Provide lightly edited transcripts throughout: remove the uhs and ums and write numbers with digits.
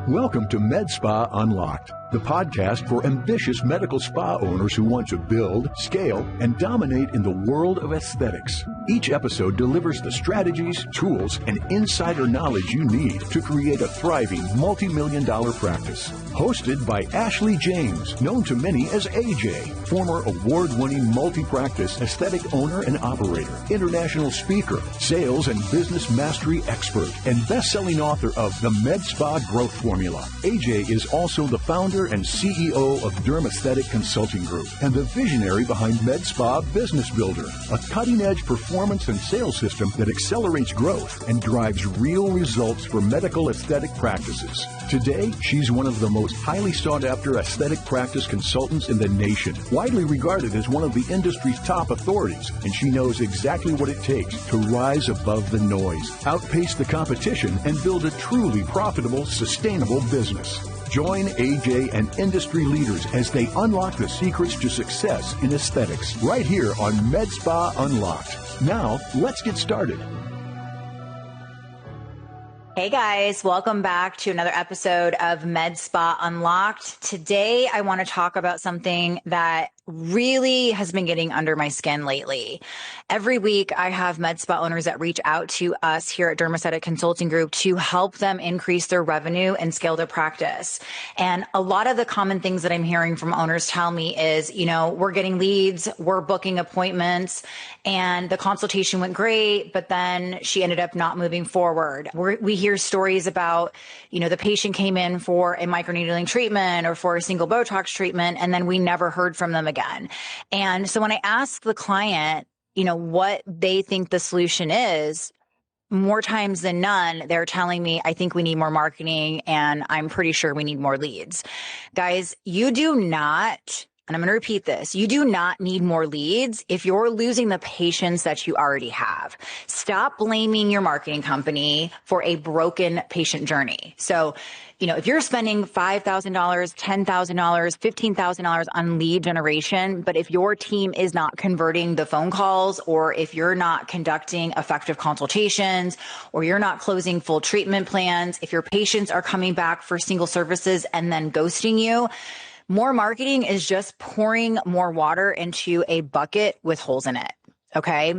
Welcome to MedSpa Unlocked, the podcast for ambitious medical spa owners who want to build, scale, and dominate in the world of aesthetics. Each episode delivers the strategies, tools, and insider knowledge you need to create a thriving multi-million-dollar practice. Hosted by Ashley James, known to many as AJ, former award-winning multi-practice aesthetic owner and operator, international speaker, sales and business mastery expert, and best-selling author of The MedSpa Growth Formula. AJ is also the founder and CEO of Dermaesthetic Consulting Group and the visionary behind MedSpa Business Builder, a cutting-edge performance and sales system that accelerates growth and drives real results for medical aesthetic practices. Today, she's one of the most highly sought-after aesthetic practice consultants in the nation, widely regarded as one of the industry's top authorities, and she knows exactly what it takes to rise above the noise, outpace the competition, and build a truly profitable, sustainable business. Join AJ and industry leaders as they unlock the secrets to success in aesthetics right here on MedSpa Unlocked. Now, let's get started. Hey guys, welcome back to another episode of MedSpa Unlocked. Today, I want to talk about something that really has been getting under my skin lately. Every week, I have med spa owners that reach out to us here at Dermaesthetic Consulting Group to help them increase their revenue and scale their practice. And a lot of the common things that I'm hearing from owners tell me is, we're getting leads, we're booking appointments, and the consultation went great, but then she ended up not moving forward. We hear stories about, the patient came in for a microneedling treatment or for a single Botox treatment, and then we never heard from them again. And so when I ask the client, what they think the solution is, more times than none, they're telling me, I think we need more marketing and I'm pretty sure we need more leads. Guys, you do not, and I'm going to repeat this, you do not need more leads if you're losing the patients that you already have. Stop blaming your marketing company for a broken patient journey. So, if you're spending $5,000, $10,000, $15,000 on lead generation, but if your team is not converting the phone calls, or if you're not conducting effective consultations, or you're not closing full treatment plans, if your patients are coming back for single services and then ghosting you, more marketing is just pouring more water into a bucket with holes in it. Okay.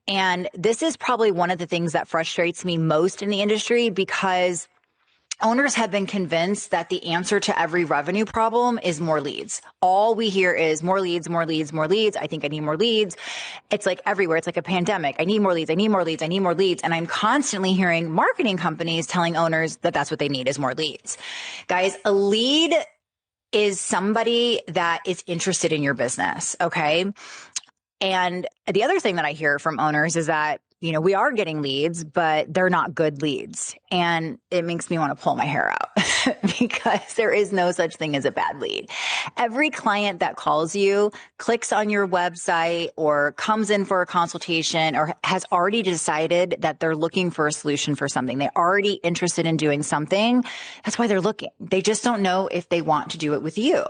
And this is probably one of the things that frustrates me most in the industry, because owners have been convinced that the answer to every revenue problem is more leads. All we hear is more leads, more leads, more leads. I think I need more leads. It's like everywhere. It's like a pandemic. I need more leads. I need more leads. I need more leads. And I'm constantly hearing marketing companies telling owners that that's what they need is more leads. Guys, a lead is somebody that is interested in your business. Okay. And the other thing that I hear from owners is that, we are getting leads, but they're not good leads. And it makes me want to pull my hair out because there is no such thing as a bad lead. Every client that calls you, clicks on your website, or comes in for a consultation, or has already decided that they're looking for a solution for something. They're already interested in doing something. That's why they're looking. They just don't know if they want to do it with you.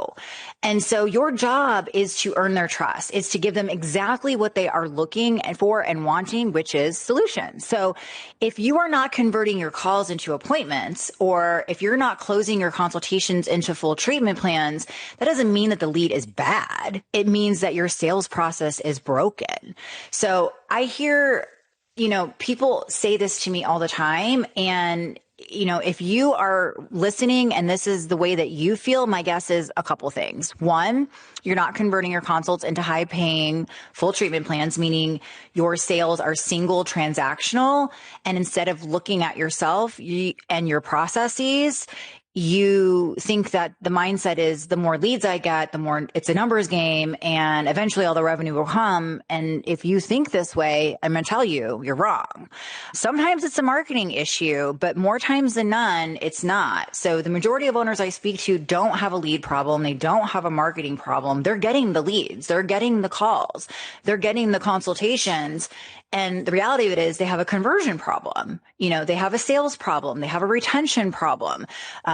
And so your job is to earn their trust. It's to give them exactly what they are looking for and wanting, which is solutions. So if you are not converting your calls into appointments, or if you're not closing your consultations into full treatment plans, that doesn't mean that the lead is bad. It means that your sales process is broken. So I hear, people say this to me all the time. And if you are listening and this is the way that you feel, my guess is a couple things. One, you're not converting your consults into high paying full treatment plans, meaning your sales are single transactional. And instead of looking at yourself and your processes, you think that the mindset is the more leads I get, the more it's a numbers game, and eventually all the revenue will come. And if you think this way, I'm going to tell you, you're wrong. Sometimes it's a marketing issue, but more times than none, it's not. So the majority of owners I speak to don't have a lead problem. They don't have a marketing problem. They're getting the leads. They're getting the calls. They're getting the consultations. And the reality of it is they have a conversion problem. They have a sales problem. They have a retention problem.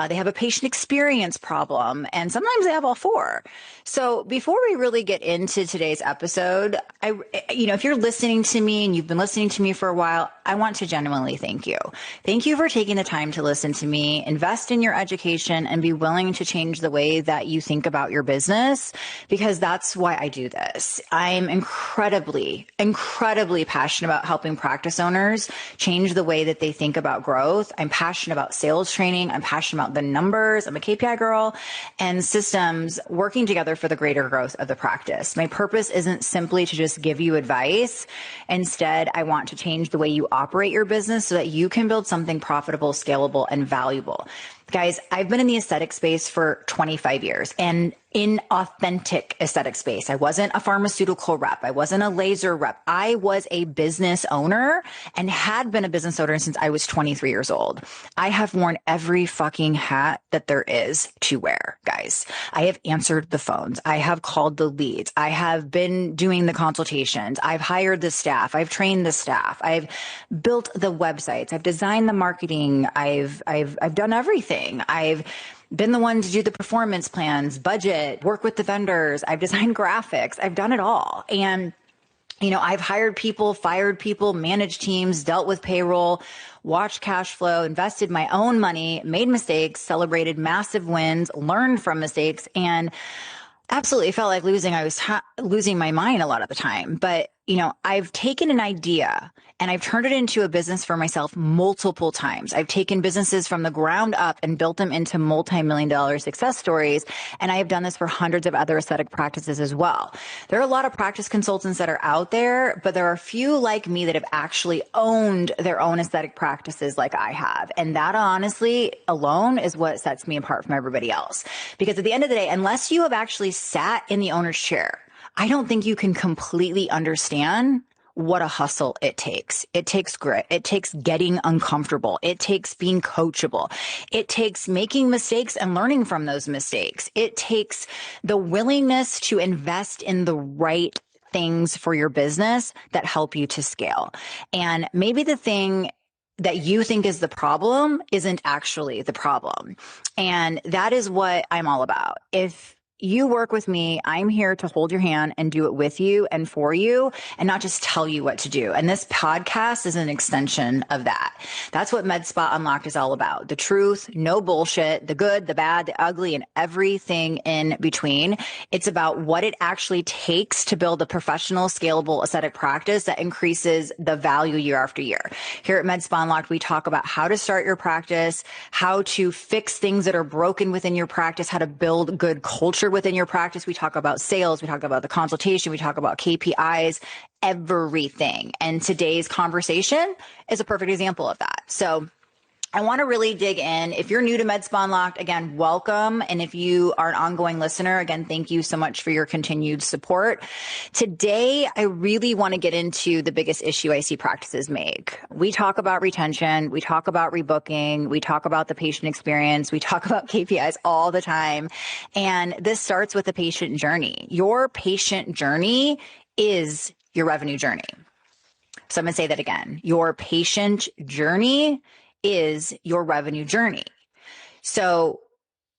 They have a patient experience problem, and sometimes they have all four. So before we really get into today's episode, if you're listening to me and you've been listening to me for a while, I want to genuinely thank you. Thank you for taking the time to listen to me, invest in your education, and be willing to change the way that you think about your business, because that's why I do this. I'm incredibly, incredibly passionate about helping practice owners change the way that they think about growth. I'm passionate about sales training. I'm passionate about the numbers. I'm a KPI girl, and systems working together for the greater growth of the practice. My purpose isn't simply to just give you advice. Instead, I want to change the way you operate your business so that you can build something profitable, scalable, and valuable. Guys, I've been in the aesthetic space for 25 years, and in authentic aesthetic space. I wasn't a pharmaceutical rep. I wasn't a laser rep. I was a business owner and had been a business owner since I was 23 years old. I have worn every fucking hat that there is to wear, guys. I have answered the phones. I have called the leads. I have been doing the consultations. I've hired the staff. I've trained the staff. I've built the websites. I've designed the marketing. I've done everything. I've been the one to do the performance plans, budget, work with the vendors. I've designed graphics. I've done it all. And, I've hired people, fired people, managed teams, dealt with payroll, watched cash flow, invested my own money, made mistakes, celebrated massive wins, learned from mistakes, and absolutely felt like losing. I was losing my mind a lot of the time. But, I've taken an idea and I've turned it into a business for myself multiple times. I've taken businesses from the ground up and built them into multi-million-dollar success stories. And I have done this for hundreds of other aesthetic practices as well. There are a lot of practice consultants that are out there, but there are a few like me that have actually owned their own aesthetic practices like I have. And that honestly alone is what sets me apart from everybody else. Because at the end of the day, unless you have actually sat in the owner's chair, I don't think you can completely understand what a hustle it takes. It takes grit. It takes getting uncomfortable. It takes being coachable. It takes making mistakes and learning from those mistakes. It takes the willingness to invest in the right things for your business that help you to scale. And maybe the thing that you think is the problem isn't actually the problem. And that is what I'm all about. If you work with me, I'm here to hold your hand and do it with you and for you, and not just tell you what to do. And this podcast is an extension of that. That's what MedSpa Unlocked is all about. The truth, no bullshit, the good, the bad, the ugly, and everything in between. It's about what it actually takes to build a professional, scalable aesthetic practice that increases the value year after year. Here at MedSpa Unlocked, we talk about how to start your practice, how to fix things that are broken within your practice, how to build good culture within your practice. We talk about sales. We talk about the consultation. We talk about KPIs, everything. And today's conversation is a perfect example of that. So I want to really dig in. If you're new to MedSpa Unlocked, again, welcome. And if you are an ongoing listener, again, thank you so much for your continued support. Today, I really want to get into the biggest issue I see practices make. We talk about retention. We talk about rebooking. We talk about the patient experience. We talk about KPIs all the time. And this starts with the patient journey. Your patient journey is your revenue journey. So I'm going to say that again. Your patient journey is your revenue journey. So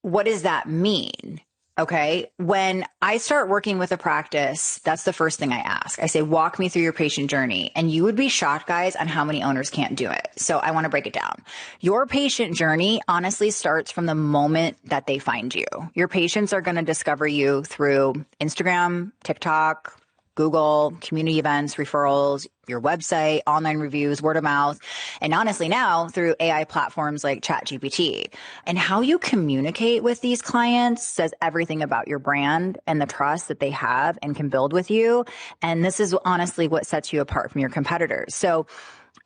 what does that mean? Okay. When I start working with a practice, that's the first thing I ask. I say, walk me through your patient journey. And you would be shocked, guys, on how many owners can't do it. So I want to break it down. Your patient journey honestly starts from the moment that they find you. Your patients are going to discover you through Instagram, TikTok, Google, community events, referrals, your website, online reviews, word of mouth, and honestly now through AI platforms like ChatGPT. And how you communicate with these clients says everything about your brand and the trust that they have and can build with you. And this is honestly what sets you apart from your competitors. So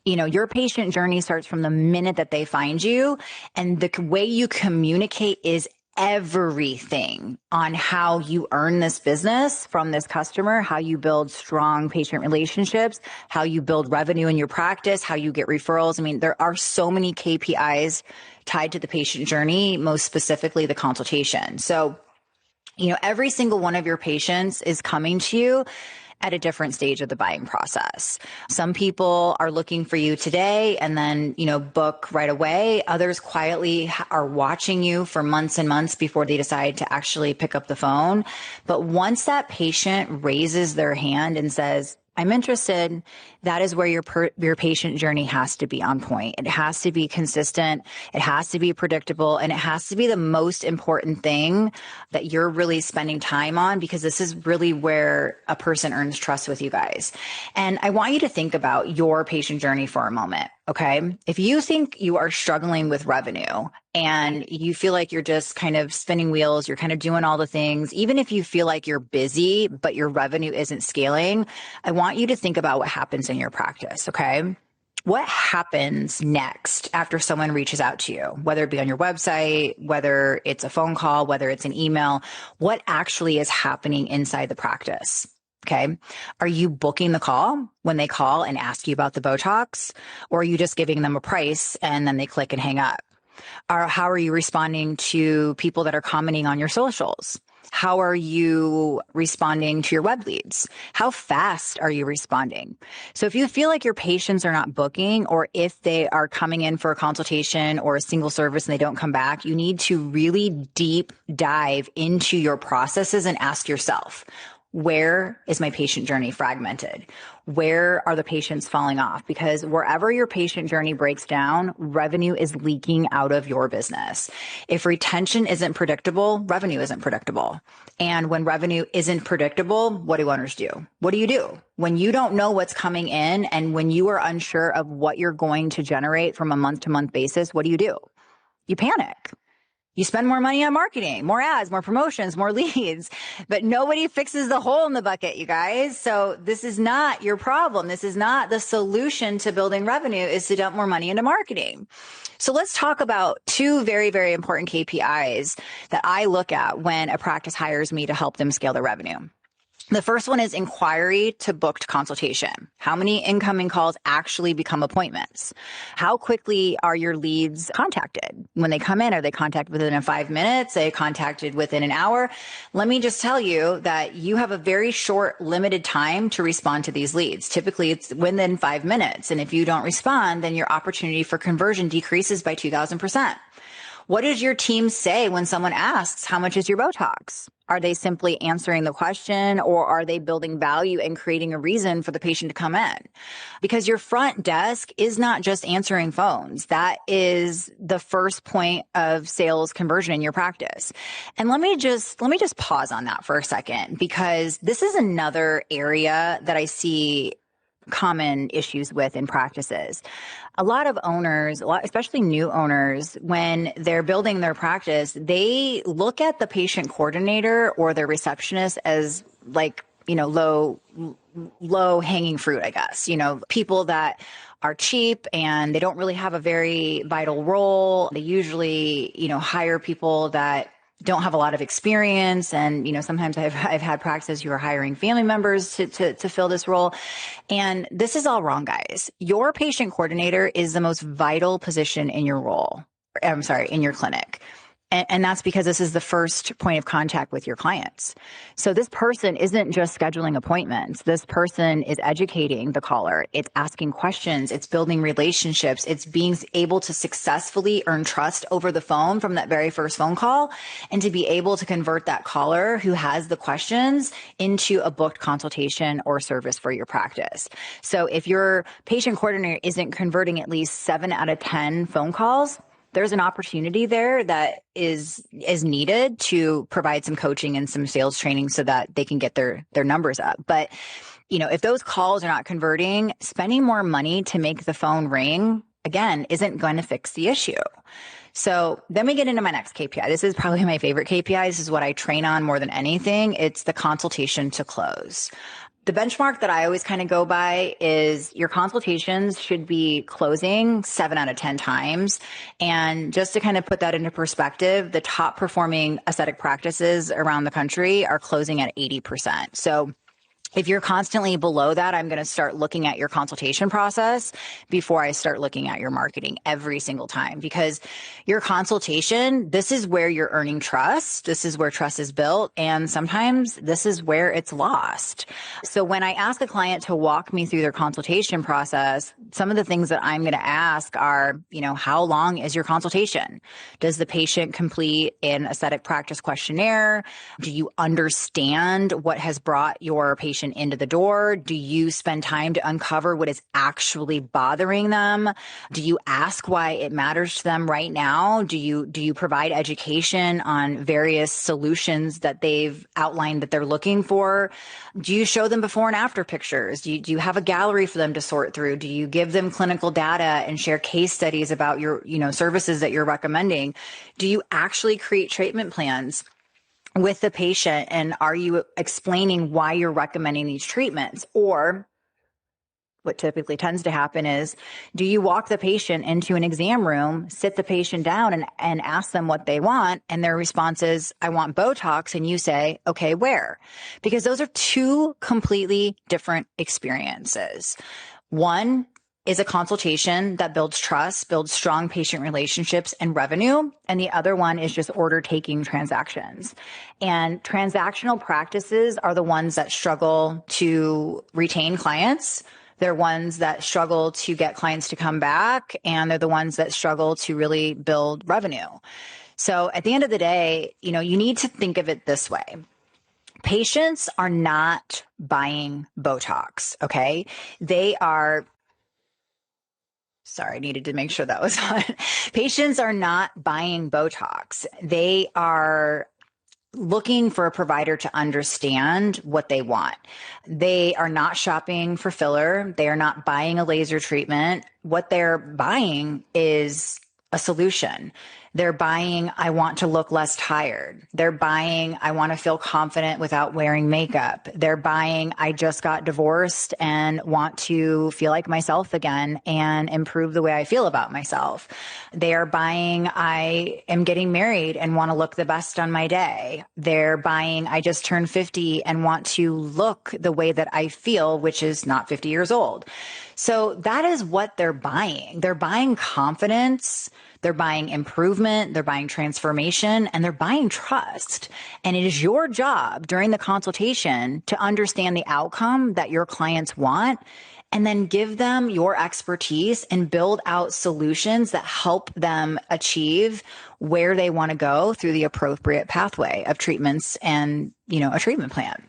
your patient journey starts from the minute that they find you, and the way you communicate is everything on how you earn this business from this customer, how you build strong patient relationships, how you build revenue in your practice, how you get referrals. I mean, there are so many KPIs tied to the patient journey, most specifically the consultation. So, every single one of your patients is coming to you at a different stage of the buying process. Some people are looking for you today and then, book right away. Others quietly are watching you for months and months before they decide to actually pick up the phone. But once that patient raises their hand and says, I'm interested, that is where your patient journey has to be on point. It has to be consistent. It has to be predictable, and it has to be the most important thing that you're really spending time on, because this is really where a person earns trust with you guys. And I want you to think about your patient journey for a moment. Okay. If you think you are struggling with revenue and you feel like you're just kind of spinning wheels, you're kind of doing all the things, even if you feel like you're busy, but your revenue isn't scaling, I want you to think about what happens in your practice. Okay. What happens next after someone reaches out to you, whether it be on your website, whether it's a phone call, whether it's an email, what actually is happening inside the practice? Okay. Are you booking the call when they call and ask you about the Botox, or are you just giving them a price and then they click and hang up? Or how are you responding to people that are commenting on your socials? How are you responding to your web leads? How fast are you responding? So if you feel like your patients are not booking, or if they are coming in for a consultation or a single service and they don't come back, you need to really deep dive into your processes and ask yourself, where is my patient journey fragmented? Where are the patients falling off? Because wherever your patient journey breaks down, revenue is leaking out of your business. If retention isn't predictable, revenue isn't predictable. And when revenue isn't predictable, what do owners do? What do you do? When you don't know what's coming in and when you are unsure of what you're going to generate from a month-to-month basis, what do? You panic. You spend more money on marketing, more ads, more promotions, more leads, but nobody fixes the hole in the bucket, you guys. So this is not your problem. This is not the solution to building revenue, is to dump more money into marketing. So let's talk about two very, very important KPIs that I look at when a practice hires me to help them scale their revenue. The first one is inquiry to booked consultation. How many incoming calls actually become appointments? How quickly are your leads contacted? When they come in, are they contacted within 5 minutes? Are they contacted within an hour? Let me just tell you that you have a very short, limited time to respond to these leads. Typically, it's within 5 minutes. And if you don't respond, then your opportunity for conversion decreases by 2,000%. What does your team say when someone asks, how much is your Botox? Are they simply answering the question, or are they building value and creating a reason for the patient to come in? Because your front desk is not just answering phones. That is the first point of sales conversion in your practice. And let me just pause on that for a second, because this is another area that I see common issues with in practices. A lot of owners, especially new owners, when they're building their practice, they look at the patient coordinator or their receptionist as like, low hanging fruit, I guess, people that are cheap and they don't really have a very vital role. They usually, hire people that don't have a lot of experience. And, sometimes I've had practices who are hiring family members to fill this role. And this is all wrong, guys. Your patient coordinator is the most vital position in your role. In your clinic. And that's because this is the first point of contact with your clients. So this person isn't just scheduling appointments. This person is educating the caller. It's asking questions. It's building relationships. It's being able to successfully earn trust over the phone from that very first phone call, and to be able to convert that caller who has the questions into a booked consultation or service for your practice. So if your patient coordinator isn't converting at least 7 out of 10 phone calls, there's an opportunity there that is needed to provide some coaching and some sales training so that they can get their numbers up. But, if those calls are not converting, spending more money to make the phone ring, again, isn't going to fix the issue. So then we get into my next KPI. This is probably my favorite KPI. This is what I train on more than anything. It's the consultation to close. The benchmark that I always kind of go by is your consultations should be closing 7 out of 10 times. And just to kind of put that into perspective, the top performing aesthetic practices around the country are closing at 80%. So If you're constantly below that, I'm going to start looking at your consultation process before I start looking at your marketing every single time, because your consultation, this is where you're earning trust. This is where trust is built. And sometimes this is where it's lost. So when I ask a client to walk me through their consultation process, some of the things that I'm going to ask are, how long is your consultation? Does the patient complete an aesthetic practice questionnaire? Do you understand what has brought your patient into the door? Do you spend time to uncover what is actually bothering them? Do you ask why it matters to them right now? Do you provide education on various solutions that they've outlined that they're looking for? Do you show them before and after pictures? Do you have a gallery for them to sort through? Do you give them clinical data and share case studies about your, services that you're recommending? Do you actually create treatment plans with the patient? And are you explaining why you're recommending these treatments? Or what typically tends to happen is, do you walk the patient into an exam room, sit the patient down and ask them what they want? And their response is, I want Botox. And you say, okay, where? Because those are two completely different experiences. One is a consultation that builds trust, builds strong patient relationships and revenue. And the other one is just order taking transactions. And transactional practices are the ones that struggle to retain clients. They're ones that struggle to get clients to come back. And they're the ones that struggle to really build revenue. So at the end of the day, you need to think of it this way. Patients are not buying Botox, okay? Sorry, I needed to make sure that was on. Patients are not buying Botox. They are looking for a provider to understand what they want. They are not shopping for filler. They are not buying a laser treatment. What they're buying is a solution. They're buying, I want to look less tired. They're buying, I want to feel confident without wearing makeup. They're buying, I just got divorced and want to feel like myself again and improve the way I feel about myself. They are buying, I am getting married and want to look the best on my day. They're buying, I just turned 50 and want to look the way that I feel, which is not 50 years old. So that is what they're buying. They're buying confidence. They're buying improvement, they're buying transformation, and they're buying trust. And it is your job during the consultation to understand the outcome that your clients want, and then give them your expertise and build out solutions that help them achieve where they want to go through the appropriate pathway of treatments and, a treatment plan.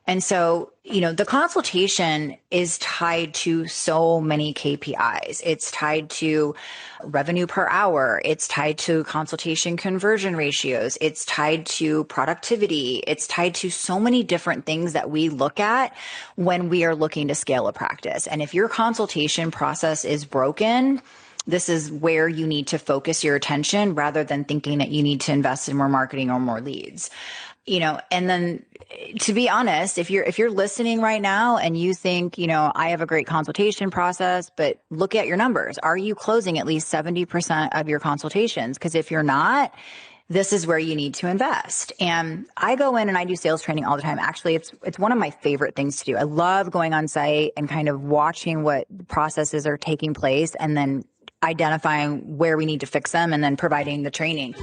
And so, the consultation is tied to so many KPIs. It's tied to revenue per hour. It's tied to consultation conversion ratios. It's tied to productivity. It's tied to so many different things that we look at when we are looking to scale a practice. And if your consultation process is broken, this is where you need to focus your attention rather than thinking that you need to invest in more marketing or more leads. And then to be honest, if you're listening right now and you think, I have a great consultation process, but look at your numbers. Are you closing at least 70% of your consultations? Because if you're not, this is where you need to invest. And I go in and I do sales training all the time. Actually, it's one of my favorite things to do. I love going on site and kind of watching what processes are taking place and then identifying where we need to fix them and then providing the training.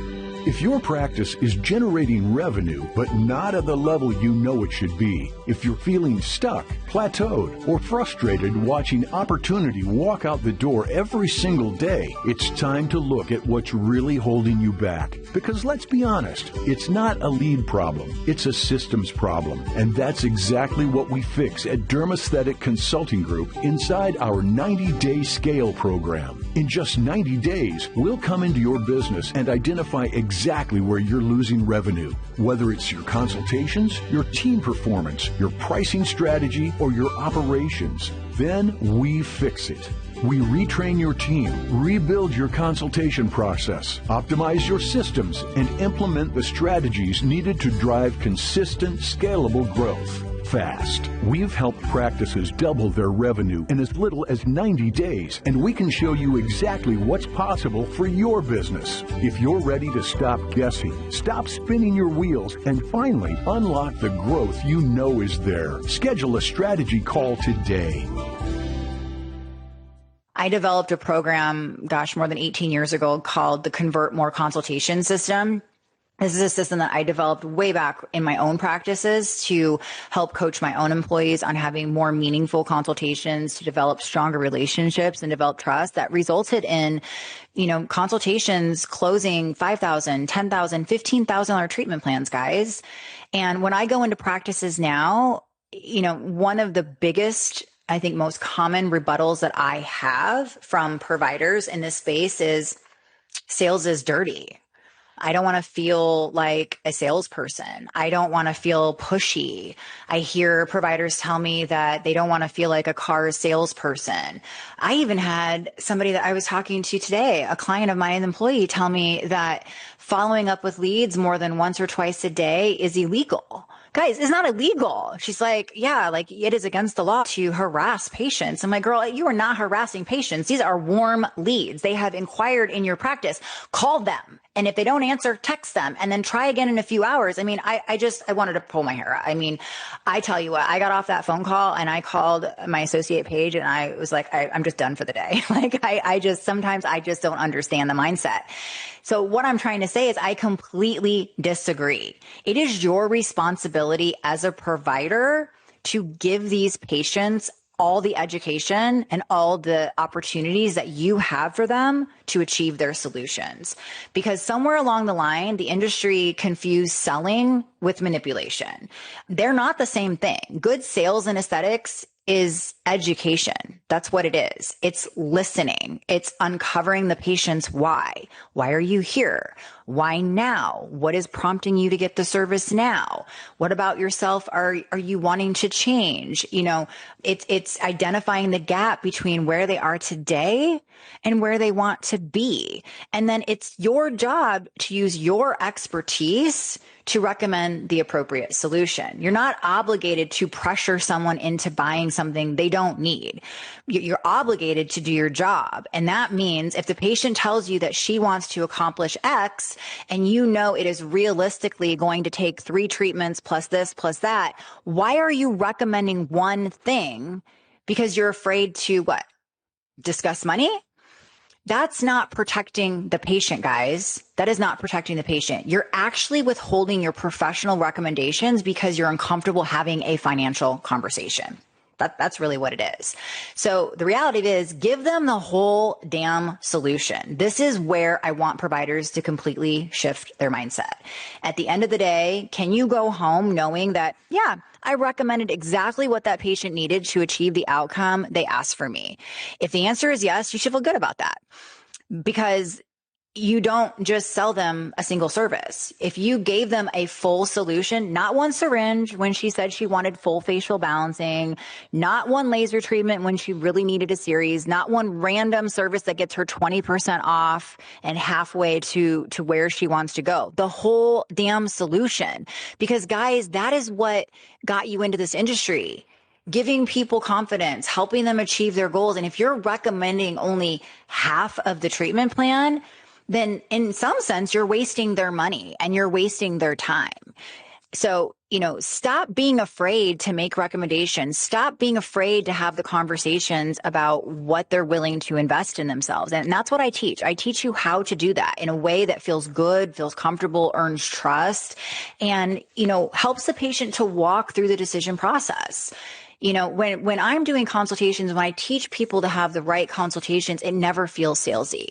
If your practice is generating revenue, but not at the level you know it should be, if you're feeling stuck, plateaued, or frustrated watching opportunity walk out the door every single day, it's time to look at what's really holding you back. Because let's be honest, it's not a lead problem, it's a systems problem. And that's exactly what we fix at Dermasthetic Consulting Group inside our 90-day scale program. In just 90 days, we'll come into your business and identify exactly where you're losing revenue, whether it's your consultations, your team performance, your pricing strategy, or your operations. Then we fix it. We retrain your team, rebuild your consultation process, optimize your systems, and implement the strategies needed to drive consistent, scalable growth. fast. We've helped practices double their revenue in as little as 90 days, and we can show you exactly what's possible for your business. If you're ready to stop guessing, stop spinning your wheels, and finally unlock the growth you know is there, schedule a strategy call today. I developed a program, more than 18 years ago called the Convert More Consultation System. This is a system that I developed way back in my own practices to help coach my own employees on having more meaningful consultations, to develop stronger relationships and develop trust that resulted in, consultations closing $5,000, $10,000, $15,000 treatment plans, guys. And when I go into practices now, one of the biggest, I think most common rebuttals that I have from providers in this space is sales is dirty. I don't want to feel like a salesperson. I don't want to feel pushy. I hear providers tell me that they don't want to feel like a car salesperson. I even had somebody that I was talking to today, a client of mine, an employee, tell me that following up with leads more than once or twice a day is illegal. Guys, it's not illegal. She's like, yeah, like it is against the law to harass patients. I'm like, girl, you are not harassing patients. These are warm leads. They have inquired in your practice. Call them. And if they don't answer, text them and then try again in a few hours. I mean, I wanted to pull my hair out. I mean, I tell you what, I got off that phone call and I called my associate Paige and I was like, I'm just done for the day. Sometimes I just don't understand the mindset. So what I'm trying to say is I completely disagree. It is your responsibility as a provider to give these patients all the education and all the opportunities that you have for them to achieve their solutions. Because somewhere along the line, the industry confused selling with manipulation. They're not the same thing. Good sales and aesthetics is education. That's what it is. It's listening. It's uncovering the patient's why. Why are you here? Why now? What is prompting you to get the service now? What about yourself are you wanting to change? It's identifying the gap between where they are today and where they want to be. And then it's your job to use your expertise to recommend the appropriate solution. You're not obligated to pressure someone into buying something they don't need. You're obligated to do your job. And that means if the patient tells you that she wants to accomplish X and it is realistically going to take 3 treatments plus this plus that, why are you recommending one thing? Because you're afraid to what? Discuss money? That's not protecting the patient, guys. That is not protecting the patient. You're actually withholding your professional recommendations because you're uncomfortable having a financial conversation. That's really what it is. So the reality is give them the whole damn solution. This is where I want providers to completely shift their mindset. At the end of the day, can you go home knowing that, yeah, I recommended exactly what that patient needed to achieve the outcome they asked for me? If the answer is yes, you should feel good about that because you don't just sell them a single service. If you gave them a full solution, not one syringe when she said she wanted full facial balancing, not one laser treatment when she really needed a series, not one random service that gets her 20% off and halfway to where she wants to go. The whole damn solution. Because guys, that is what got you into this industry. Giving people confidence, helping them achieve their goals. And if you're recommending only half of the treatment plan, then in some sense, you're wasting their money and you're wasting their time. So, stop being afraid to make recommendations. Stop being afraid to have the conversations about what they're willing to invest in themselves. And that's what I teach. I teach you how to do that in a way that feels good, feels comfortable, earns trust, and, helps the patient to walk through the decision process. When I'm doing consultations, when I teach people to have the right consultations, it never feels salesy.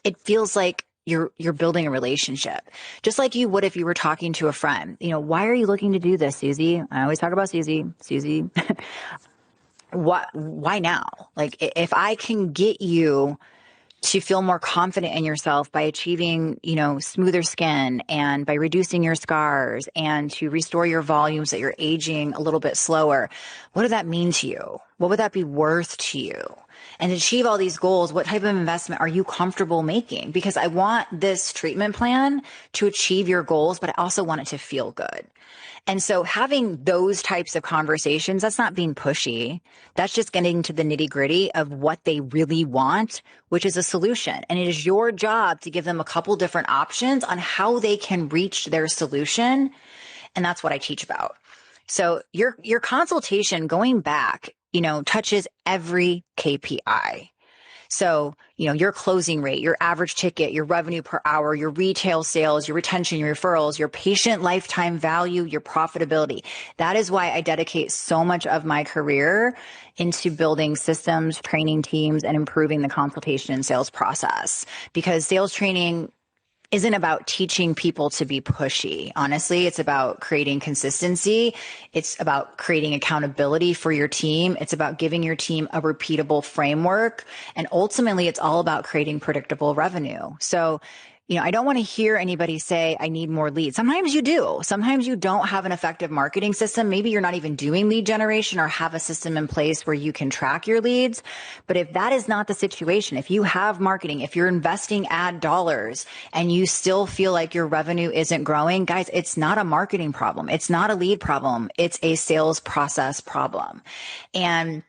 It feels like you're building a relationship, just like you would if you were talking to a friend. Why are you looking to do this, Susie? I always talk about Susie. Why now? Like, if I can get you to feel more confident in yourself by achieving, smoother skin and by reducing your scars and to restore your volume so that you're aging a little bit slower, what does that mean to you? What would that be worth to you? And to achieve all these goals, what type of investment are you comfortable making? Because I want this treatment plan to achieve your goals, but I also want it to feel good. And so having those types of conversations, that's not being pushy. That's just getting to the nitty gritty of what they really want, which is a solution. And it is your job to give them a couple different options on how they can reach their solution. And that's what I teach about. So your consultation, going back, touches every KPI. So, your closing rate, your average ticket, your revenue per hour, your retail sales, your retention, your referrals, your patient lifetime value, your profitability. That is why I dedicate so much of my career into building systems, training teams, and improving the consultation and sales process. Because sales training isn't about teaching people to be pushy. Honestly, it's about creating consistency. It's about creating accountability for your team. It's about giving your team a repeatable framework. And ultimately, it's all about creating predictable revenue. So, I don't want to hear anybody say, I need more leads. Sometimes you do. Sometimes you don't have an effective marketing system. Maybe you're not even doing lead generation or have a system in place where you can track your leads. But if that is not the situation, if you have marketing, if you're investing ad dollars and you still feel like your revenue isn't growing, guys, it's not a marketing problem. It's not a lead problem. It's a sales process problem. And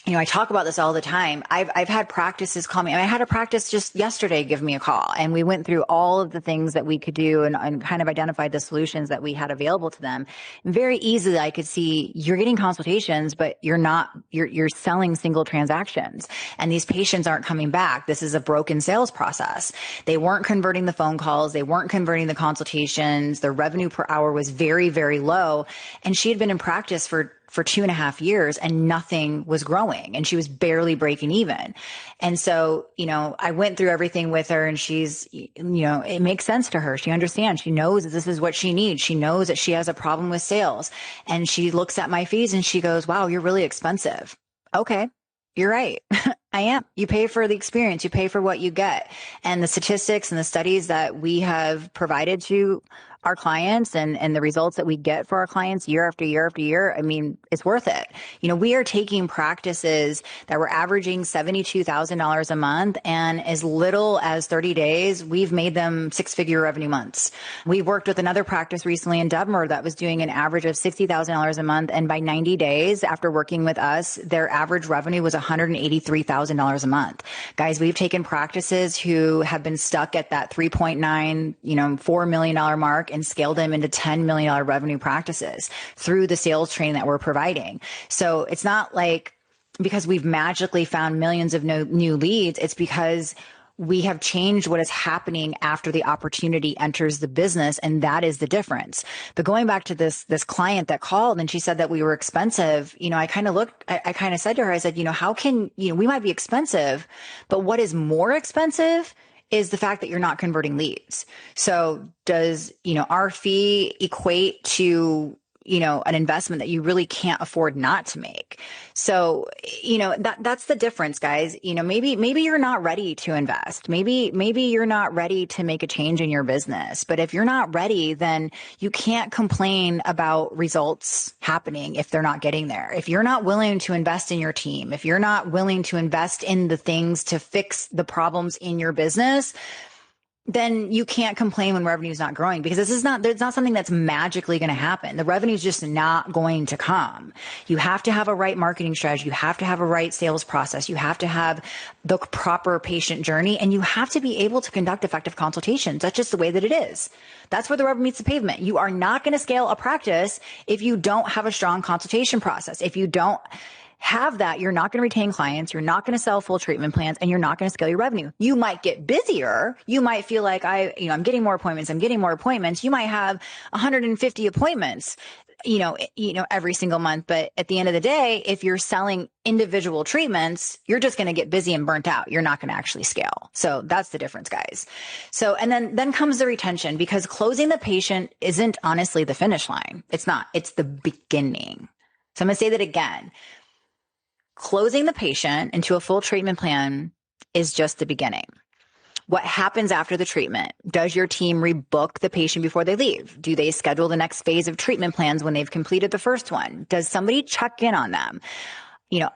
I talk about this all the time. I've had practices call me. I had a practice just yesterday give me a call, and we went through all of the things that we could do and kind of identified the solutions that we had available to them. And very easily, I could see you're getting consultations, but you're selling single transactions, and these patients aren't coming back. This is a broken sales process. They weren't converting the phone calls. They weren't converting the consultations. Their revenue per hour was very, very low. And she had been in practice for 2.5 years and nothing was growing, and she was barely breaking even. And so, I went through everything with her, and she's, it makes sense to her. She understands. She knows that this is what she needs. She knows that she has a problem with sales, and she looks at my fees and she goes, wow, you're really expensive. Okay. You're right. I am. You pay for the experience. You pay for what you get. And the statistics and the studies that we have provided to our clients and the results that we get for our clients year after year after year, I mean, it's worth it. We are taking practices that were averaging $72,000 a month, and as little as 30 days, we've made them 6-figure revenue months. We worked with another practice recently in Denver that was doing an average of $60,000 a month. And by 90 days after working with us, their average revenue was $183,000 a month. Guys, we've taken practices who have been stuck at that 3.9, $4 million mark and scaled them into $10 million revenue practices through the sales training that we're providing. So it's not like because we've magically found millions of new leads. It's because we have changed what is happening after the opportunity enters the business. And that is the difference. But going back to this client that called and she said that we were expensive, I kind of said to her, I said, how can, we might be expensive, but what is more expensive is the fact that you're not converting leads. So does, our fee equate to, an investment that you really can't afford not to make? So, that's the difference, guys. Maybe you're not ready to invest. Maybe you're not ready to make a change in your business. But if you're not ready, then you can't complain about results happening if they're not getting there. If you're not willing to invest in your team, if you're not willing to invest in the things to fix the problems in your business, then you can't complain when revenue is not growing, because there's not something that's magically going to happen. The revenue is just not going to come. You have to have a right marketing strategy. You have to have a right sales process. You have to have the proper patient journey, and you have to be able to conduct effective consultations. That's just the way that it is. That's where the rubber meets the pavement. You are not going to scale a practice if you don't have a strong consultation process. If you don't have that, you're not going to retain clients, you're not going to sell full treatment plans, and you're not going to scale your revenue. You might get busier. You might feel like I'm getting more appointments. You might have 150 appointments, every single month. But at the end of the day, if you're selling individual treatments, you're just going to get busy and burnt out. You're not going to actually scale. So that's the difference, guys. So, and then comes the retention, because closing the patient isn't honestly the finish line. It's not. It's the beginning. So I'm going to say that again. Closing the patient into a full treatment plan is just the beginning. What happens after the treatment? Does your team rebook the patient before they leave? Do they schedule the next phase of treatment plans when they've completed the first one? Does somebody check in on them?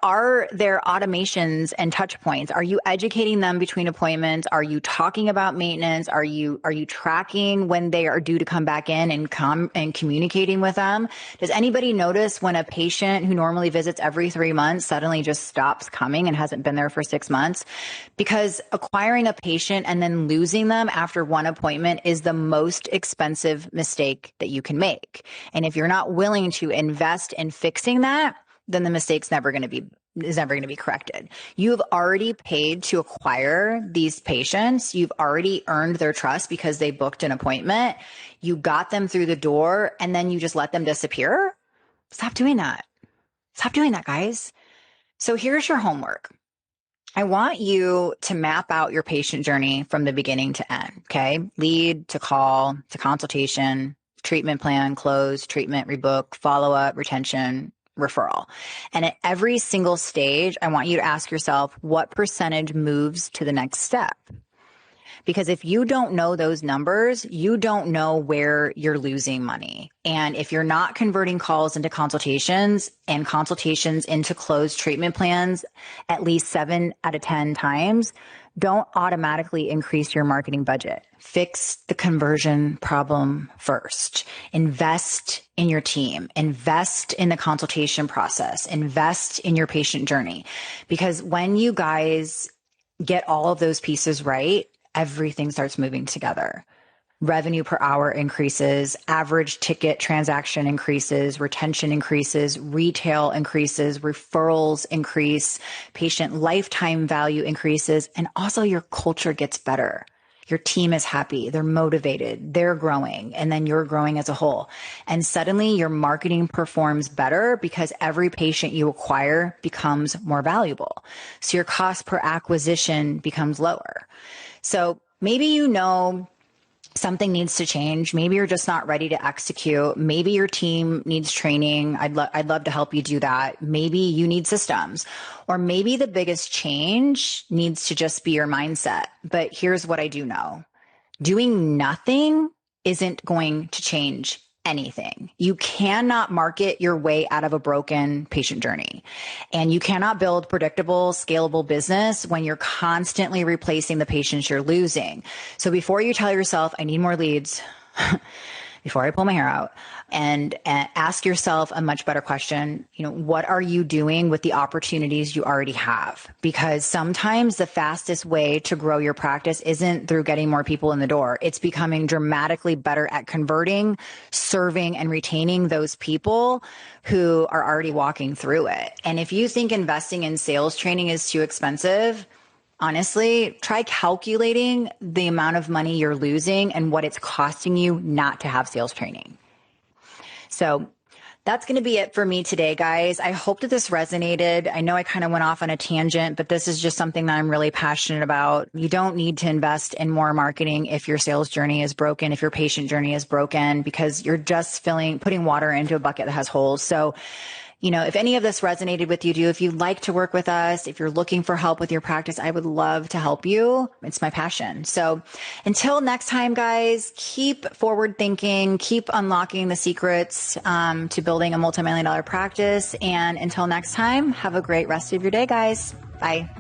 Are there automations and touch points? Are you educating them between appointments? Are you talking about maintenance? Are you tracking when they are due to come back in and communicating with them? Does anybody notice when a patient who normally visits every 3 months suddenly just stops coming and hasn't been there for 6 months? Because acquiring a patient and then losing them after one appointment is the most expensive mistake that you can make. And if you're not willing to invest in fixing that, then the mistake's never going to be corrected. You've already paid to acquire these patients. You've already earned their trust because they booked an appointment. You got them through the door and then you just let them disappear. Stop doing that. Stop doing that, guys. So here's your homework. I want you to map out your patient journey from the beginning to end. Okay. Lead to call to consultation, treatment plan, close, treatment, rebook, follow-up, retention, referral. And at every single stage, I want you to ask yourself what percentage moves to the next step. Because if you don't know those numbers, you don't know where you're losing money. And if you're not converting calls into consultations and consultations into closed treatment plans at least 7 out of 10 times, don't automatically increase your marketing budget. Fix the conversion problem first. Invest in your team. Invest in the consultation process. Invest in your patient journey. Because when you guys get all of those pieces right, everything starts moving together. Revenue per hour increases, average ticket transaction increases, retention increases, retail increases, referrals increase, patient lifetime value increases, and also your culture gets better. Your team is happy, they're motivated, they're growing, and then you're growing as a whole. And suddenly your marketing performs better because every patient you acquire becomes more valuable. So your cost per acquisition becomes lower. So maybe something needs to change. Maybe you're just not ready to execute. Maybe your team needs training. I'd love to help you do that. Maybe you need systems, or maybe the biggest change needs to just be your mindset. But here's what I do know. Doing nothing isn't going to change anything. You cannot market your way out of a broken patient journey. And you cannot build predictable, scalable business when you're constantly replacing the patients you're losing. So before you tell yourself, I need more leads, before I pull my hair out, and ask yourself a much better question, what are you doing with the opportunities you already have? Because sometimes the fastest way to grow your practice isn't through getting more people in the door. It's becoming dramatically better at converting, serving, and retaining those people who are already walking through it. And if you think investing in sales training is too expensive, honestly, try calculating the amount of money you're losing and what it's costing you not to have sales training. So that's going to be it for me today, guys. I hope that this resonated. I know I kind of went off on a tangent, but this is just something that I'm really passionate about. You don't need to invest in more marketing if your sales journey is broken, if your patient journey is broken, because you're just putting water into a bucket that has holes. So if any of this resonated with you, if you'd like to work with us, if you're looking for help with your practice, I would love to help you. It's my passion. So until next time, guys, keep forward thinking, keep unlocking the secrets to building a multi-million-dollar practice. And until next time, have a great rest of your day, guys. Bye.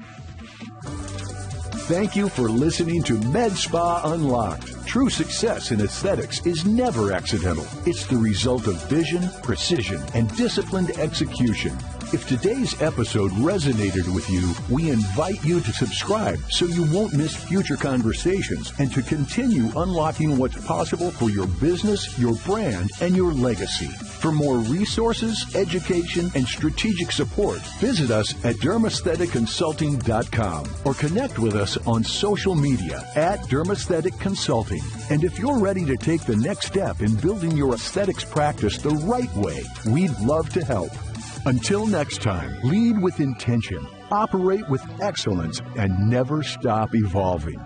Thank you for listening to MedSpa Unlocked. True success in aesthetics is never accidental. It's the result of vision, precision, and disciplined execution. If today's episode resonated with you, we invite you to subscribe so you won't miss future conversations and to continue unlocking what's possible for your business, your brand, and your legacy. For more resources, education, and strategic support, visit us at dermaestheticconsulting.com or connect with us on social media at Dermaesthetic Consulting. And if you're ready to take the next step in building your aesthetics practice the right way, we'd love to help. Until next time, lead with intention, operate with excellence, and never stop evolving.